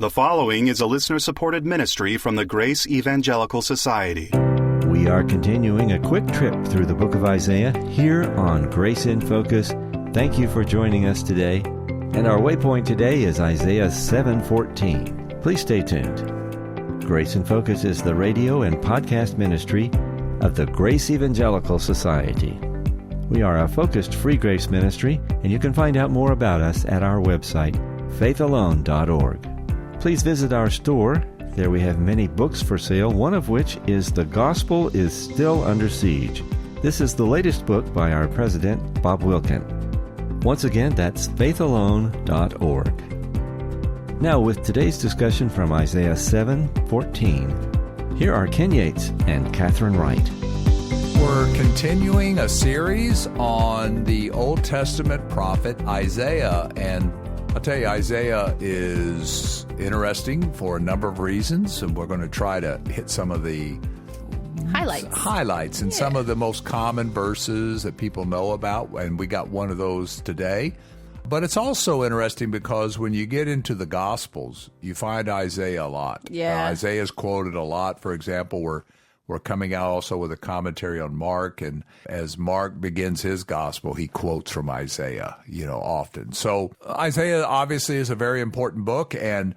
The following is a listener-supported ministry from the Grace Evangelical Society. We are continuing a quick trip through the book of Isaiah here on Grace in Focus. Thank you for joining us today. And our waypoint today is Isaiah 7:14. Please stay tuned. Grace in Focus is the radio and podcast ministry of the Grace Evangelical Society. We are a focused free grace ministry, and you can find out more about us at our website, faithalone.org. Please visit our store. There we have many books for sale, one of which is The Gospel is Still Under Siege. This is the latest book by our president, Bob Wilkin. Once again, that's faithalone.org. Now, with today's discussion from Isaiah 7:14, here are Ken Yates and Kathryn Wright. We're continuing a series on the Old Testament prophet Isaiah, and I'll tell you, Isaiah is interesting for a number of reasons, and we're going to try to hit some of the highlights and some of the most common verses that people know about, and we got one of those today. But it's also interesting because when you get into the Gospels, you find Isaiah a lot. Yeah. Isaiah's quoted a lot. For example, we're coming out also with a commentary on Mark, and as Mark begins his gospel, he quotes from Isaiah, often. So Isaiah obviously is a very important book, and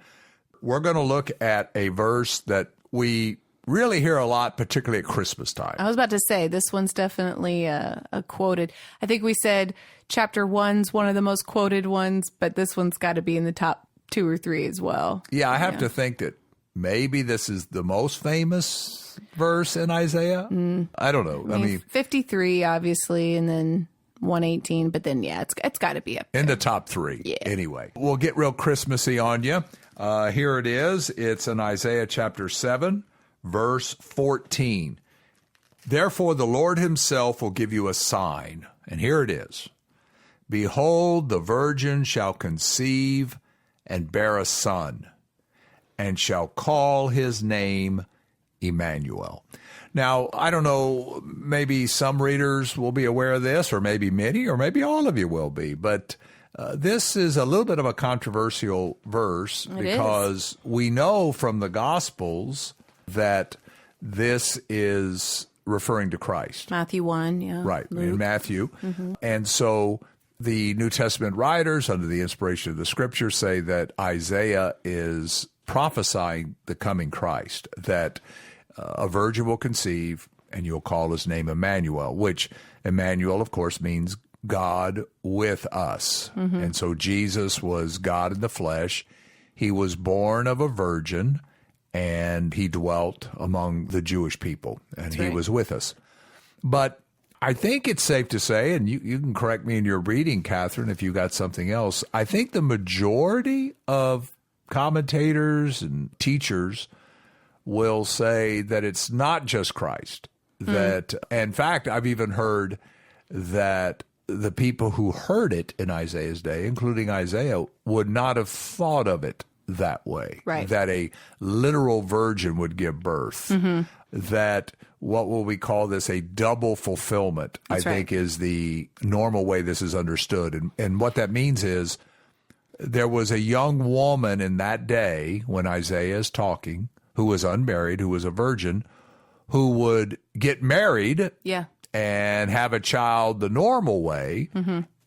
we're going to look at a verse that we really hear a lot, particularly at Christmas time. I was about to say, this one's definitely a quoted. I think we said chapter 1's one of the most quoted ones, but this one's got to be in the top 2 or 3 as well. Yeah, I have to think that maybe this is the most famous verse in Isaiah. I don't know. I mean 53, obviously, and then 118, but then, it's got to be up there. In the top 3. Yeah. Anyway, we'll get real Christmassy on you. Here it is. It's in Isaiah chapter 7, verse 14. Therefore, the Lord himself will give you a sign. And here it is. Behold, the virgin shall conceive and bear a son, and shall call his name Immanuel. Now, I don't know, maybe some readers will be aware of this, or maybe many, or maybe all of you will be, but this is a little bit of a controversial verse because we know from the Gospels that this is referring to Christ. Matthew 1, yeah. Right, Luke. in Matthew. Mm-hmm. And so the New Testament writers, under the inspiration of the Scriptures, say that Isaiah is prophesying the coming Christ, that a virgin will conceive and you'll call his name Immanuel, which Immanuel, of course, means God with us. Mm-hmm. And so Jesus was God in the flesh. He was born of a virgin, and he dwelt among the Jewish people, and That's right. He was with us. But I think it's safe to say, and you can correct me in your reading, Kathryn, if you got something else, I think the majority of commentators and teachers will say that it's not just Christ. That, in fact, I've even heard that the people who heard it in Isaiah's day, including Isaiah, would not have thought of it that way. Right. That a literal virgin would give birth. Mm-hmm. That, what will we call this, a double fulfillment, That's I think is the normal way this is understood. And what that means is there was a young woman in that day when Isaiah is talking, who was unmarried, who was a virgin, who would get married and have a child the normal way,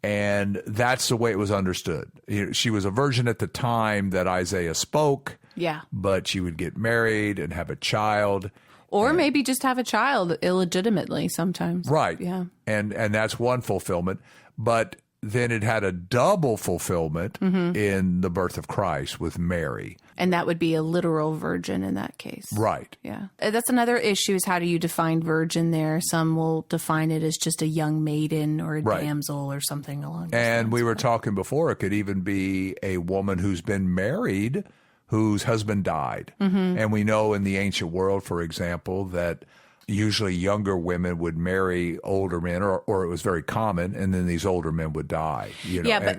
and that's the way it was understood. She was a virgin at the time that Isaiah spoke, but she would get married and have a child. Or maybe just have a child illegitimately sometimes. Right. Yeah. And that's one fulfillment. But then it had a double fulfillment in the birth of Christ with Mary. And that would be a literal virgin in that case. Right. Yeah. That's another issue, is how do you define virgin there? Some will define it as just a young maiden or a damsel or something along those lines. And we were talking before, it could even be a woman who's been married whose husband died. Mm-hmm. And we know in the ancient world, for example, that usually younger women would marry older men, or it was very common, and then these older men would die.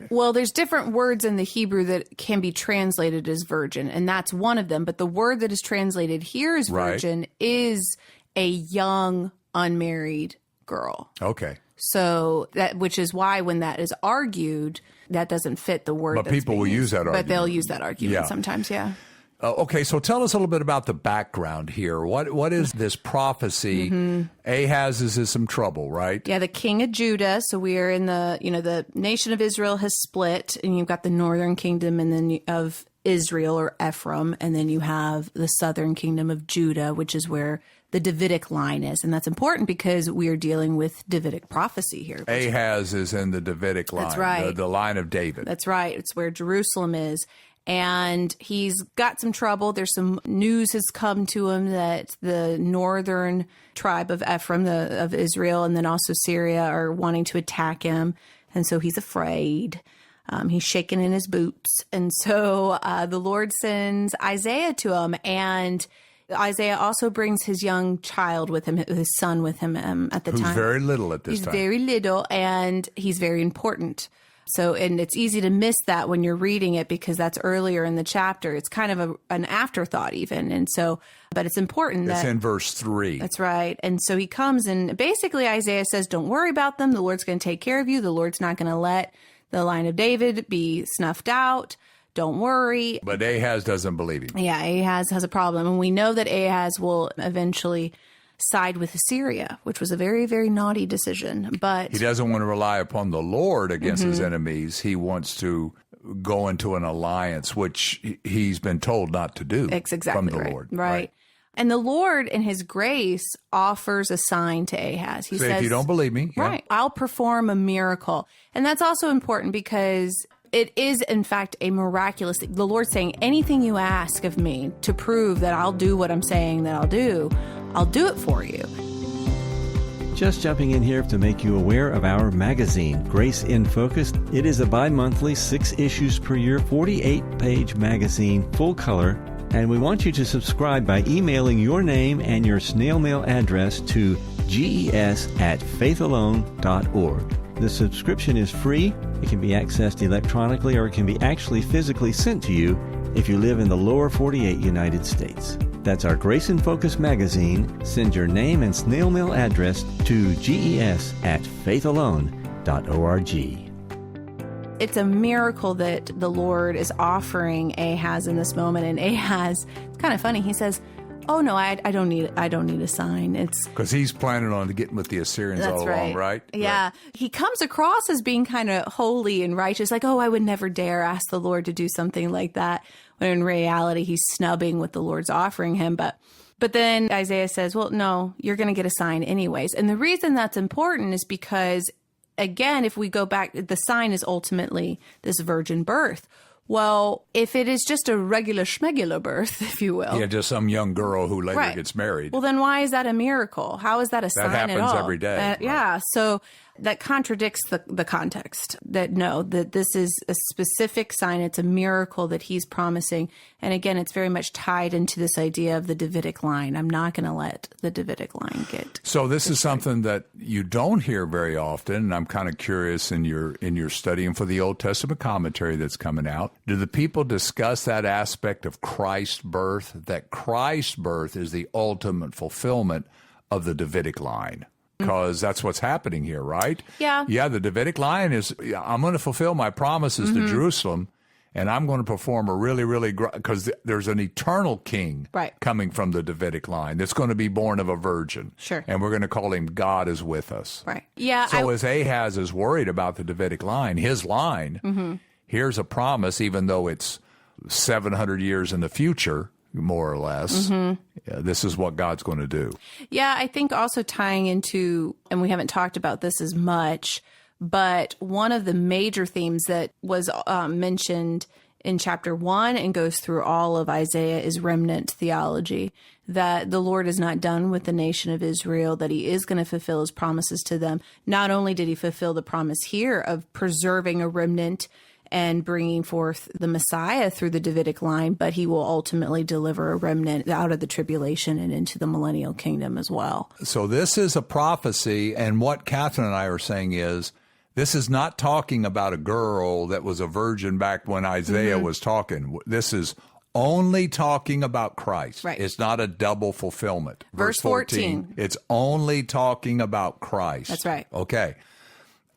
Well, there's different words in the Hebrew that can be translated as virgin, and that's one of them. But the word that is translated here as virgin is a young, unmarried girl. Okay. So which is why when that is argued, that doesn't fit the word. But people will use that argument. But they'll use that argument sometimes, Okay, so tell us a little bit about the background here. What is this prophecy? Ahaz is in some trouble, right? Yeah, the king of Judah. So we are in the nation of Israel has split, and you've got the northern kingdom and then of Israel or Ephraim, and then you have the southern kingdom of Judah, which is where the Davidic line is. And that's important because we are dealing with Davidic prophecy here. Ahaz is in the Davidic line. That's right. The line of David. That's right. It's where Jerusalem is. And he's got some trouble. There's some news has come to him that the northern tribe of Ephraim, of Israel, and then also Syria are wanting to attack him. And so he's afraid. He's shaking in his boots. And so the Lord sends Isaiah to him. And Isaiah also brings his young child with him, his son with him at the time. Who's very little at this time. He's very little, and he's very important. So, and it's easy to miss that when you're reading it because that's earlier in the chapter. It's kind of an afterthought even. And so, but it's important It's that in verse 3. That's right. And so he comes and basically Isaiah says, don't worry about them. The Lord's going to take care of you. The Lord's not going to let the line of David be snuffed out. Don't worry. But Ahaz doesn't believe him. Yeah, Ahaz has a problem. And we know that Ahaz will eventually side with Assyria, which was a very, very naughty decision. But he doesn't want to rely upon the Lord against his enemies. He wants to go into an alliance, which he's been told not to do exactly from the right. Lord. Right. And the Lord, in his grace, offers a sign to Ahaz. He says, if you don't believe me, right, I'll perform a miracle. And that's also important because it is, in fact, a miraculous thing. The Lord's saying, anything you ask of me to prove that I'll do what I'm saying that I'll do it for you. Just jumping in here to make you aware of our magazine, Grace in Focus. It is a bi-monthly, 6 issues per year, 48-page magazine, full color. And we want you to subscribe by emailing your name and your snail mail address to GES@faithalone.org. The subscription is free. It can be accessed electronically or it can be actually physically sent to you if you live in the lower 48 United States. That's our Grace in Focus magazine. Send your name and snail mail address to GES@faithalone.org. It's a miracle that the Lord is offering Ahaz in this moment. And Ahaz, it's kind of funny. He says, oh no, I don't need a sign. It's because he's planning on getting with the Assyrians all along, right? Yeah. Right. He comes across as being kind of holy and righteous, like, oh, I would never dare ask the Lord to do something like that. When in reality, he's snubbing what the Lord's offering him. But then Isaiah says, well, no, you're going to get a sign anyways. And the reason that's important is because, again, if we go back, the sign is ultimately this virgin birth. Well, if it is just a regular schmegular birth, if you will. Yeah, just some young girl who later gets married. Well, then why is that a miracle? How is that a sign at all? That happens every day. Right. Yeah, so that contradicts the context. That this is a specific sign. It's a miracle that he's promising. And again, it's very much tied into this idea of the Davidic line. I'm not going to let the Davidic line get. So this is something that you don't hear very often. And I'm kind of curious in your studying for the Old Testament commentary that's coming out. Do the people discuss that aspect of Christ's birth? That Christ's birth is the ultimate fulfillment of the Davidic line. Because that's what's happening here, right? Yeah. Yeah, the Davidic line is, I'm going to fulfill my promises to Jerusalem, and I'm going to perform a really, really, because there's an eternal king coming from the Davidic line that's going to be born of a virgin. Sure. And we're going to call him God is with us. Right. Yeah. So as Ahaz is worried about the Davidic line, his line, here's a promise, even though it's 700 years in the future, more or less. This is what God's going to do. Yeah, I think also tying into, and we haven't talked about this as much, but one of the major themes that was mentioned in chapter 1 and goes through all of Isaiah is remnant theology, that the Lord is not done with the nation of Israel, that he is going to fulfill his promises to them. Not only did he fulfill the promise here of preserving a remnant and bringing forth the Messiah through the Davidic line, but he will ultimately deliver a remnant out of the tribulation and into the millennial kingdom as well. So this is a prophecy, and what Kathryn and I are saying is, this is not talking about a girl that was a virgin back when Isaiah was talking. This is only talking about Christ. Right. It's not a double fulfillment. Verse 14. It's only talking about Christ. That's right. Okay.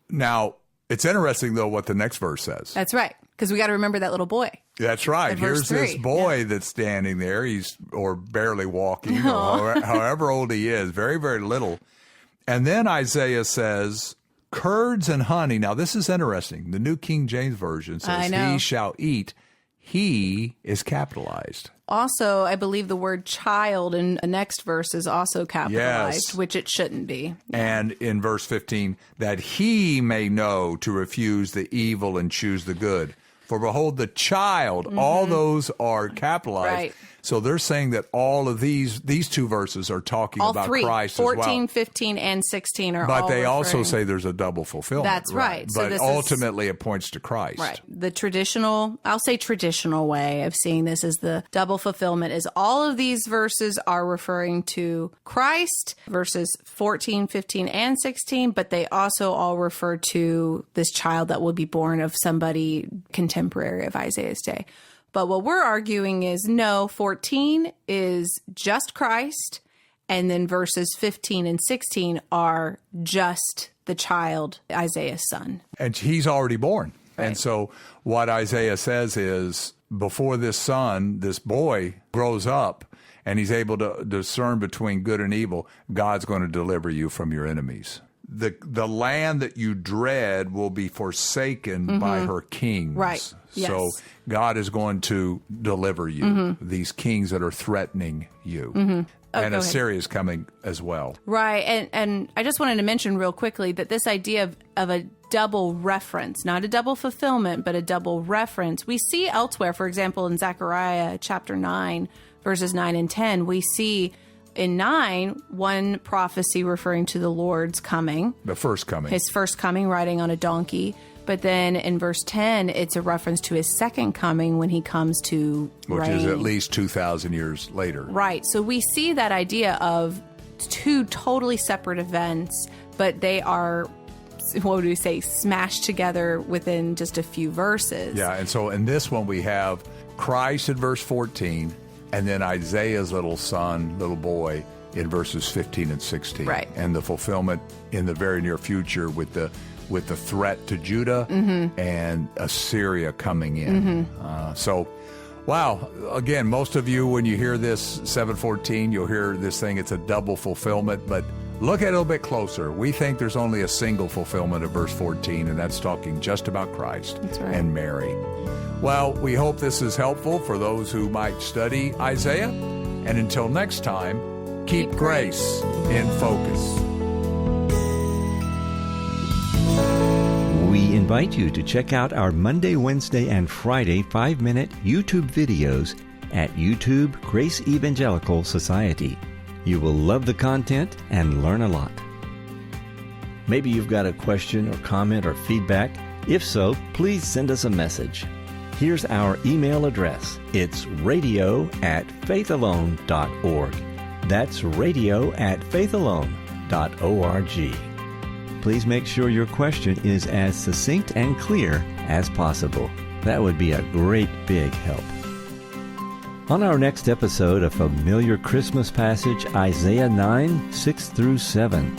Now, it's interesting, though, what the next verse says. That's right, because we got to remember that little boy. That's right. At verse Here's this 3. boy that's standing there. He's or barely walking, or however old he is, very, very little. And then Isaiah says, curds and honey. Now, this is interesting. The New King James Version says, he shall eat. He is capitalized. Also, I believe the word child in the next verse is also capitalized, which it shouldn't be. And in verse 15, that he may know to refuse the evil and choose the good. For behold, the child, all those are capitalized. Right. So they're saying that all of these two verses are talking All about three, Christ 14, as well. 15, and 16 are But all they also referring. say there's a double fulfillment. That's right. So But this ultimately it points to Christ. Right. The traditional, I'll say traditional way of seeing this is the double fulfillment is all of these verses are referring to Christ, verses 14, 15, and 16, but they also all refer to this child that will be born of somebody contemporary of Isaiah's day. But what we're arguing is no, 14 is just Christ, and then verses 15 and 16 are just the child, Isaiah's son. And he's already born. Right. And so what Isaiah says is before this son, this boy grows up and he's able to discern between good and evil, God's going to deliver you from your enemies. The land that you dread will be forsaken by her kings. Right. Yes. So God is going to deliver you, these kings that are threatening you. And Assyria is coming as well. Right. And I just wanted to mention real quickly that this idea of a double reference, not a double fulfillment, but a double reference, we see elsewhere. For example, in Zechariah chapter 9, verses 9 and 10, we see in 9, one prophecy referring to the Lord's coming. The first coming. His first coming riding on a donkey. But then in verse 10, it's a reference to his second coming when he comes to Which reign. is at least 2,000 years later. Right. So we see that idea of two totally separate events, but they are, what would we say, smashed together within just a few verses. Yeah, and so in this one we have Christ in verse 14, and then Isaiah's little son, little boy, in verses 15 and 16. Right. And the fulfillment in the very near future with the threat to Judah and Assyria coming in. So, wow. Again, most of you, when you hear this 7:14, you'll hear this thing, it's a double fulfillment, but look at it a little bit closer. We think there's only a single fulfillment of verse 14, and that's talking just about Christ and Mary. Well, we hope this is helpful for those who might study Isaiah. And until next time, keep grace in focus. We invite you to check out our Monday, Wednesday, and Friday 5-minute YouTube videos at YouTube Grace Evangelical Society. You will love the content and learn a lot. Maybe you've got a question or comment or feedback. If so, please send us a message. Here's our email address. It's radio@faithalone.org. That's radio@faithalone.org. Please make sure your question is as succinct and clear as possible. That would be a great big help. On our next episode, a familiar Christmas passage, Isaiah 9, 6 through 7.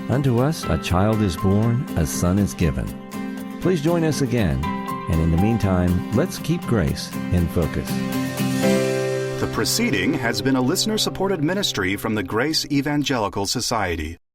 Unto us a child is born, a son is given. Please join us again. And in the meantime, let's keep grace in focus. The proceeding has been a listener-supported ministry from the Grace Evangelical Society.